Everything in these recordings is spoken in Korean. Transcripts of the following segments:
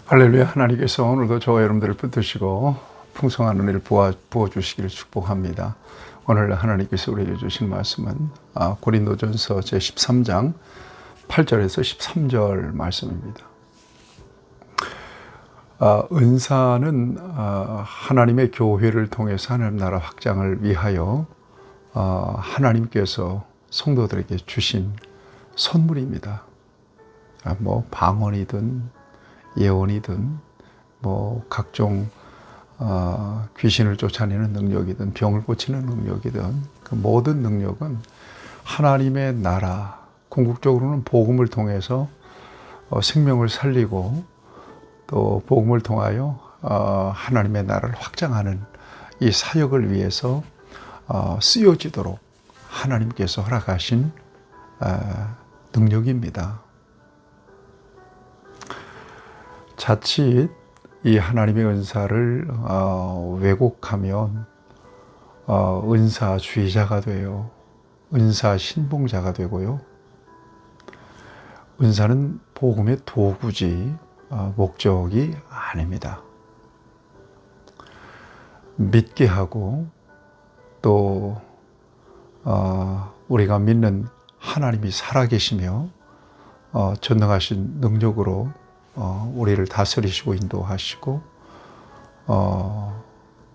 할렐루야. 하나님께서 오늘도 저와 여러분들을 붙드시고 풍성한 은혜를 부어주시기를 축복합니다. 오늘 하나님께서 우리에게 주신 말씀은 고린도전서 제13장 8절에서 13절 말씀입니다. 은사는 하나님의 교회를 통해서 하나님 나라 확장을 위하여 하나님께서 성도들에게 주신 선물입니다. 방언이든 예언이든 각종 귀신을 쫓아내는 능력이든 병을 고치는 능력이든 그 모든 능력은 하나님의 나라, 궁극적으로는 복음을 통해서 생명을 살리고 또 복음을 통하여 하나님의 나라를 확장하는 이 사역을 위해서 쓰여지도록 하나님께서 허락하신 능력입니다. 자칫 이 하나님의 은사를 왜곡하면 은사주의자가 되어 은사 신봉자가 되고요. 은사는 복음의 도구지 목적이 아닙니다. 믿게 하고 또 우리가 믿는 하나님이 살아계시며 전능하신 능력으로 우리를 다스리시고 인도하시고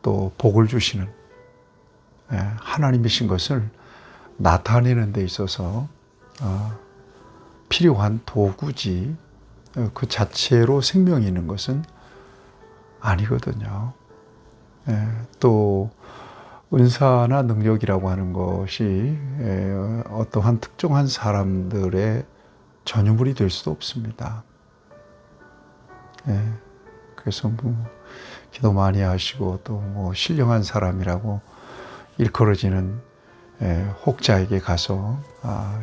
또 복을 주시는 하나님이신 것을 나타내는 데 있어서 필요한 도구지 그 자체로 생명이 있는 것은 아니거든요. 또 은사나 능력이라고 하는 것이 어떠한 특정한 사람들의 전유물이 될 수도 없습니다. 그래서 기도 많이 하시고 또 신령한 사람이라고 일컬어지는 혹자에게 가서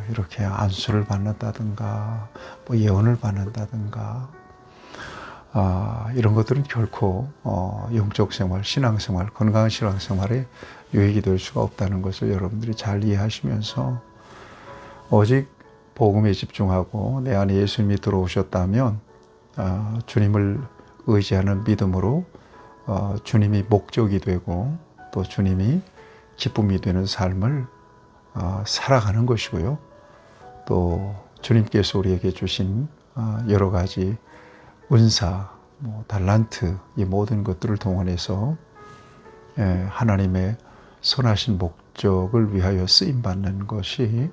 이렇게 안수를 받는다든가 예언을 받는다든가 이런 것들은 결코 영적 생활, 신앙생활, 건강한 신앙생활에 유익이 될 수가 없다는 것을 여러분들이 잘 이해하시면서 오직 복음에 집중하고 내 안에 예수님이 들어오셨다면 주님을 의지하는 믿음으로 주님이 목적이 되고 또 주님이 기쁨이 되는 삶을 살아가는 것이고요. 또 주님께서 우리에게 주신 여러 가지 은사, 달란트 이 모든 것들을 동원해서 하나님의 선하신 목적을 위하여 쓰임받는 것이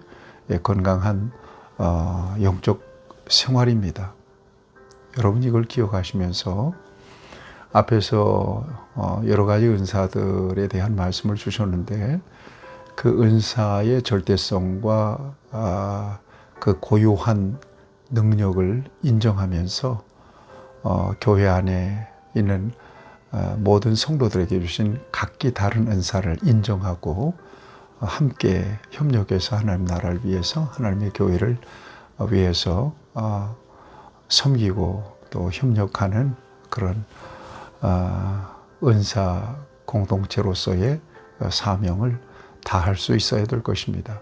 건강한 영적 생활입니다. 여러분 이걸 기억하시면서 앞에서 여러 가지 은사들에 대한 말씀을 주셨는데 그 은사의 절대성과 그 고유한 능력을 인정하면서 교회 안에 있는 모든 성도들에게 주신 각기 다른 은사를 인정하고 함께 협력해서 하나님 나라를 위해서 하나님의 교회를 위해서 섬기고 또 협력하는 그런 은사 공동체로서의 사명을 다할 수 있어야 될 것입니다.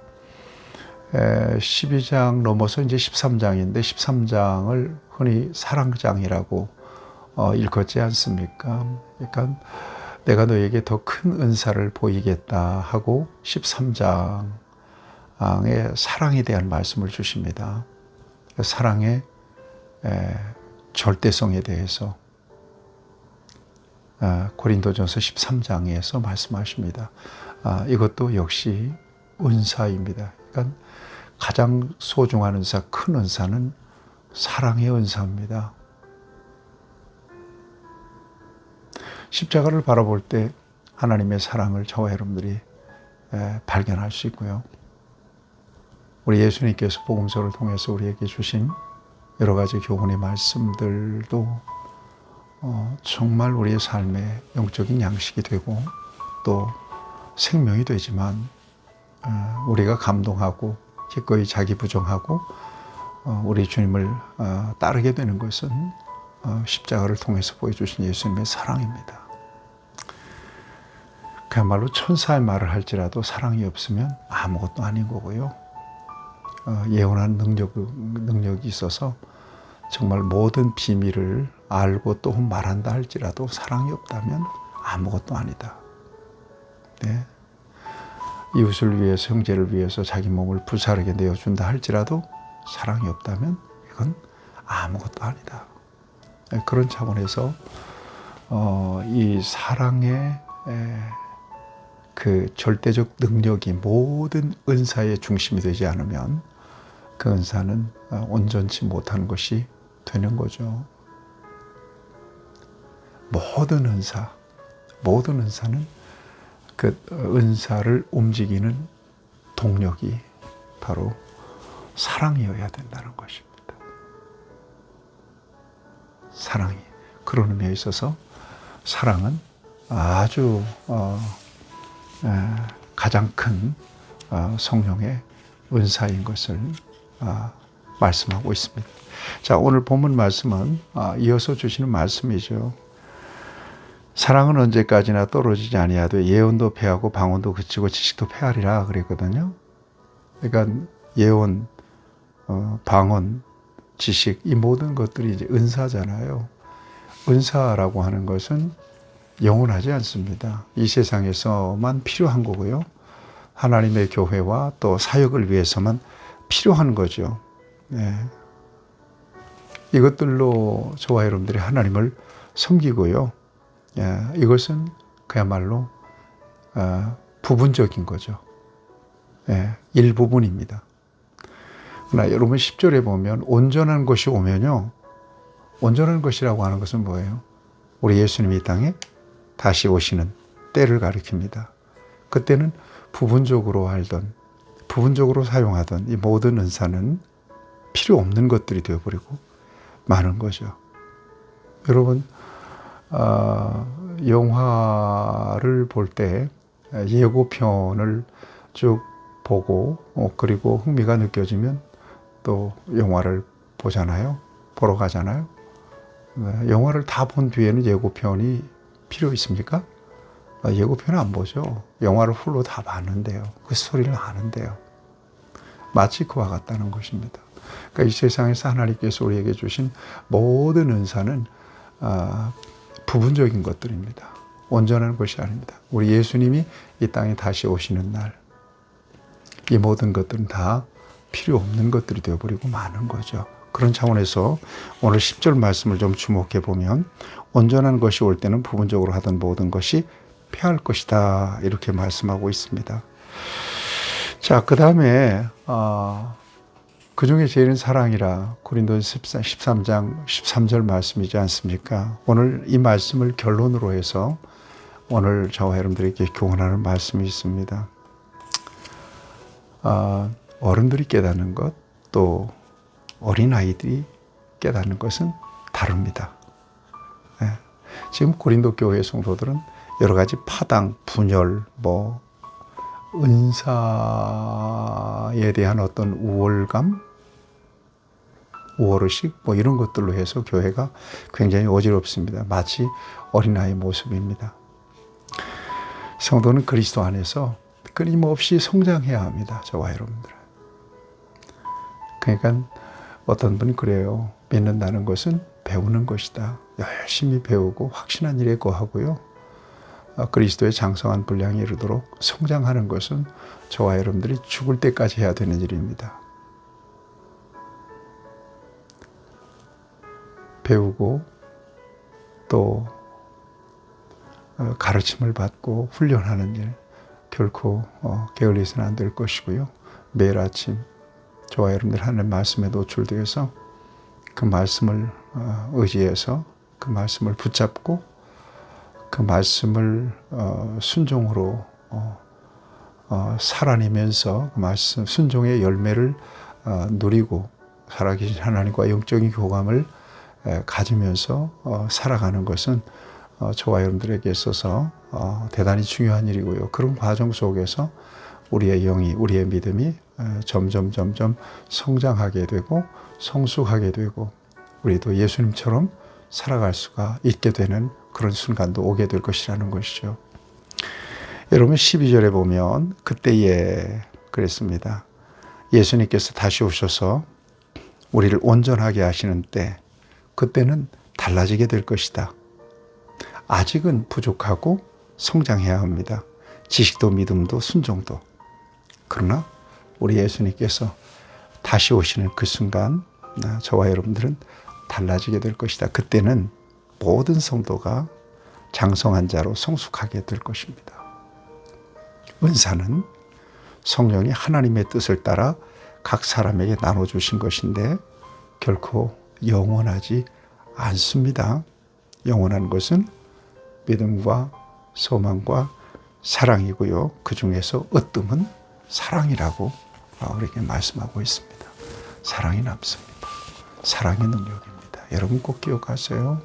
12장 넘어서 이제 13장인데 13장을 흔히 사랑장이라고 일컫지 않습니까? 그러니까 내가 너에게 더 큰 은사를 보이겠다 하고 13장의 사랑에 대한 말씀을 주십니다. 사랑의 절대성에 대해서 고린도전서 13장에서 말씀하십니다. 이것도 역시 은사입니다. 그러니까 가장 소중한 은사, 큰 은사는 사랑의 은사입니다. 십자가를 바라볼 때 하나님의 사랑을 저와 여러분들이 발견할 수 있고요. 우리 예수님께서 복음서를 통해서 우리에게 주신 여러 가지 교훈의 말씀들도 정말 우리의 삶의 영적인 양식이 되고 또 생명이 되지만 우리가 감동하고 기꺼이 자기 부정하고 우리 주님을 따르게 되는 것은 십자가를 통해서 보여주신 예수님의 사랑입니다. 그야말로 천사의 말을 할지라도 사랑이 없으면 아무것도 아닌 거고요. 예언한 능력이 있어서 정말 모든 비밀을 알고 또 말한다 할지라도 사랑이 없다면 아무것도 아니다. 네. 이웃을 위해서, 형제를 위해서 자기 몸을 불사르게 내어준다 할지라도 사랑이 없다면 이건 아무것도 아니다. 그런 차원에서 이 사랑의 그 절대적 능력이 모든 은사의 중심이 되지 않으면 그 은사는 온전치 못하는 것이 되는 거죠. 모든 은사는 그 은사를 움직이는 동력이 바로 사랑이어야 된다는 것입니다. 사랑이. 그런 의미에 있어서 사랑은 아주 가장 큰 성령의 은사인 것을 말씀하고 있습니다. 자, 오늘 본문 말씀은 이어서 주시는 말씀이죠. 사랑은 언제까지나 떨어지지 아니하되 예언도 패하고 방언도 그치고 지식도 패하리라 그랬거든요. 그러니까 예언, 방언, 지식 이 모든 것들이 이제 은사잖아요. 은사라고 하는 것은 영원하지 않습니다. 이 세상에서만 필요한 거고요. 하나님의 교회와 또 사역을 위해서만 필요한 거죠. 네. 이것들로 저와 여러분들이 하나님을 섬기고요. 이것은 그야말로 부분적인 거죠. 일부분입니다. 그러나 여러분 10절에 보면 온전한 것이 오면요. 온전한 것이라고 하는 것은 뭐예요? 우리 예수님이 이 땅에 다시 오시는 때를 가리킵니다. 그때는 부분적으로 사용하던 이 모든 은사는 필요 없는 것들이 되어버리고 마는 거죠. 여러분 영화를 볼 때 예고편을 쭉 보고 그리고 흥미가 느껴지면 또 영화를 보러 가잖아요. 영화를 다 본 뒤에는 예고편이 필요 있습니까? 예고편은 안 보죠. 영화를 훌로 다 봤는데요. 그 스토리를 아는데요. 마치 그와 같다는 것입니다. 그러니까 이 세상에서 하나님께서 우리에게 주신 모든 은사는 부분적인 것들입니다. 온전한 것이 아닙니다. 우리 예수님이 이 땅에 다시 오시는 날, 이 모든 것들은 다 필요 없는 것들이 되어버리고 마는 거죠. 그런 차원에서 오늘 10절 말씀을 좀 주목해 보면 온전한 것이 올 때는 부분적으로 하던 모든 것이 패할 것이다. 이렇게 말씀하고 있습니다. 자, 그 다음에 그 중에 제일은 사랑이라 고린도서 13장 13절 말씀이지 않습니까? 오늘 이 말씀을 결론으로 해서 오늘 저와 여러분들에게 교훈하는 말씀이 있습니다. 어른들이 깨닫는 것, 또 어린아이들이 깨닫는 것은 다릅니다. 지금 고린도 교회 성도들은 여러 가지 파당, 분열, 은사에 대한 어떤 우월감, 우월의식 이런 것들로 해서 교회가 굉장히 어지럽습니다. 마치 어린아이 모습입니다. 성도는 그리스도 안에서 끊임없이 성장해야 합니다. 저와 여러분들. 그러니까 어떤 분은 그래요. 믿는다는 것은 배우는 것이다. 열심히 배우고 확신한 일에 거하고요. 그리스도의 장성한 분량에 이르도록 성장하는 것은 저와 여러분들이 죽을 때까지 해야 되는 일입니다. 배우고 또 가르침을 받고 훈련하는 일 결코 게을리서는 안 될 것이고요. 매일 아침 저와 여러분들 하나님 말씀에 노출되어서 그 말씀을 의지해서 그 말씀을 붙잡고 그 말씀을 순종으로 살아내면서 그 말씀 순종의 열매를 누리고 살아계신 하나님과 영적인 교감을 가지면서 살아가는 것은 저와 여러분들에게 있어서 대단히 중요한 일이고요. 그런 과정 속에서 우리의 영이, 우리의 믿음이 점점 성장하게 되고 성숙하게 되고 우리도 예수님처럼 살아갈 수가 있게 되는 그런 순간도 오게 될 것이라는 것이죠. 여러분 12절에 보면 그때에 그랬습니다. 예수님께서 다시 오셔서 우리를 온전하게 하시는 때, 그때는 달라지게 될 것이다. 아직은 부족하고 성장해야 합니다. 지식도 믿음도 순종도. 그러나 우리 예수님께서 다시 오시는 그 순간 저와 여러분들은 달라지게 될 것이다. 그때는 모든 성도가 장성한 자로 성숙하게 될 것입니다. 은사는 성령이 하나님의 뜻을 따라 각 사람에게 나눠주신 것인데 결코 영원하지 않습니다. 영원한 것은 믿음과 소망과 사랑이고요. 그 중에서 으뜸은 사랑이라고 우리에게 말씀하고 있습니다. 사랑이 남습니다. 사랑의 능력입니다. 여러분 꼭 기억하세요.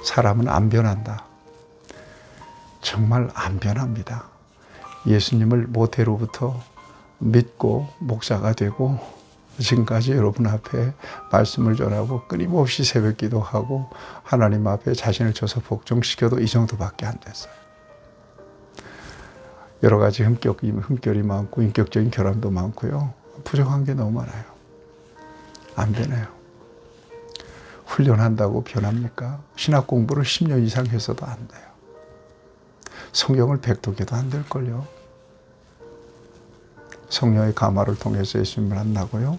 사람은 안 변한다. 정말 안 변합니다. 예수님을 모태로부터 믿고 목사가 되고 지금까지 여러분 앞에 말씀을 전하고 끊임없이 새벽 기도하고 하나님 앞에 자신을 쳐서 복종시켜도 이 정도밖에 안 됐어요. 여러 가지 흠결이 많고 인격적인 결함도 많고요. 부족한 게 너무 많아요. 안 변해요. 훈련한다고 변합니까? 신학 공부를 10년 이상 해서도 안 돼요. 성경을 백독해도 안 될걸요. 성령의 감화를 통해서 예수님을 만나고요.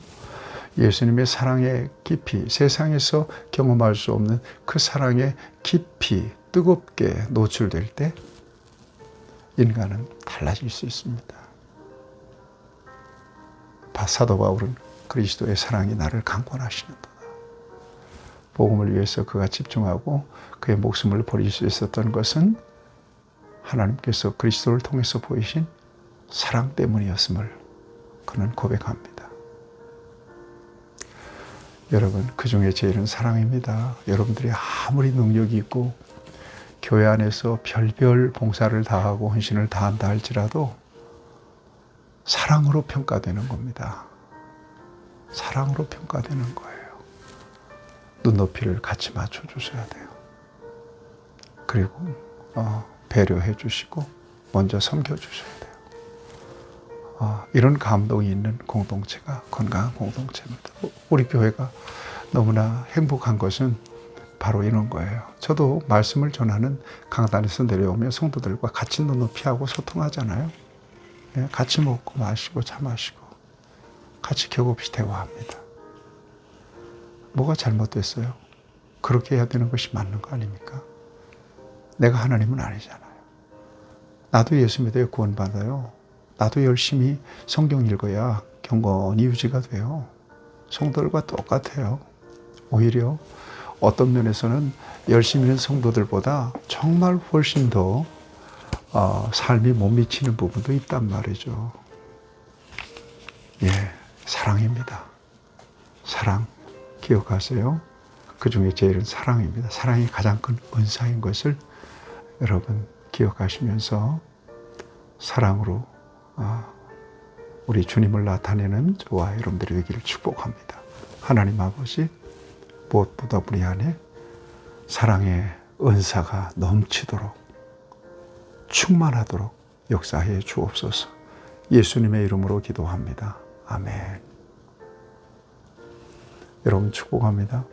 예수님의 사랑의 깊이, 세상에서 경험할 수 없는 그 사랑의 깊이, 뜨겁게 노출될 때 인간은 달라질 수 있습니다. 사도 바울은 그리스도의 사랑이 나를 강권하시는도다. 복음을 위해서 그가 집중하고 그의 목숨을 버릴 수 있었던 것은 하나님께서 그리스도를 통해서 보이신 사랑 때문이었음을 그는 고백합니다. 여러분, 그 중에 제일은 사랑입니다. 여러분들이 아무리 능력이 있고 교회 안에서 별별 봉사를 다하고 헌신을 다한다 할지라도 사랑으로 평가되는 겁니다. 사랑으로 평가되는 거예요. 눈높이를 같이 맞춰주셔야 돼요. 그리고 배려해 주시고 먼저 섬겨주셔야 돼요. 이런 감동이 있는 공동체가 건강한 공동체입니다. 우리 교회가 너무나 행복한 것은 바로 이런 거예요. 저도 말씀을 전하는 강단에서 내려오면 성도들과 같이 눈높이하고 소통하잖아요. 같이 먹고 마시고 차 마시고 같이 격없이 대화합니다. 뭐가 잘못됐어요? 그렇게 해야 되는 것이 맞는 거 아닙니까? 내가 하나님은 아니잖아요. 나도 예수 믿어야 구원받아요. 나도 열심히 성경 읽어야 경건이 유지가 돼요. 성도들과 똑같아요. 오히려 어떤 면에서는 열심히 있는 성도들보다 정말 훨씬 더 삶이 못 미치는 부분도 있단 말이죠. 사랑입니다. 사랑 기억하세요. 그 중에 제일은 사랑입니다. 사랑이 가장 큰 은사인 것을 여러분 기억하시면서 사랑으로 우리 주님을 나타내는 저와 여러분들이 되기를 축복합니다. 하나님 아버지, 무엇보다 우리 안에 사랑의 은사가 넘치도록 충만하도록 역사해 주옵소서. 예수님의 이름으로 기도합니다. 아멘. 여러분 축복합니다.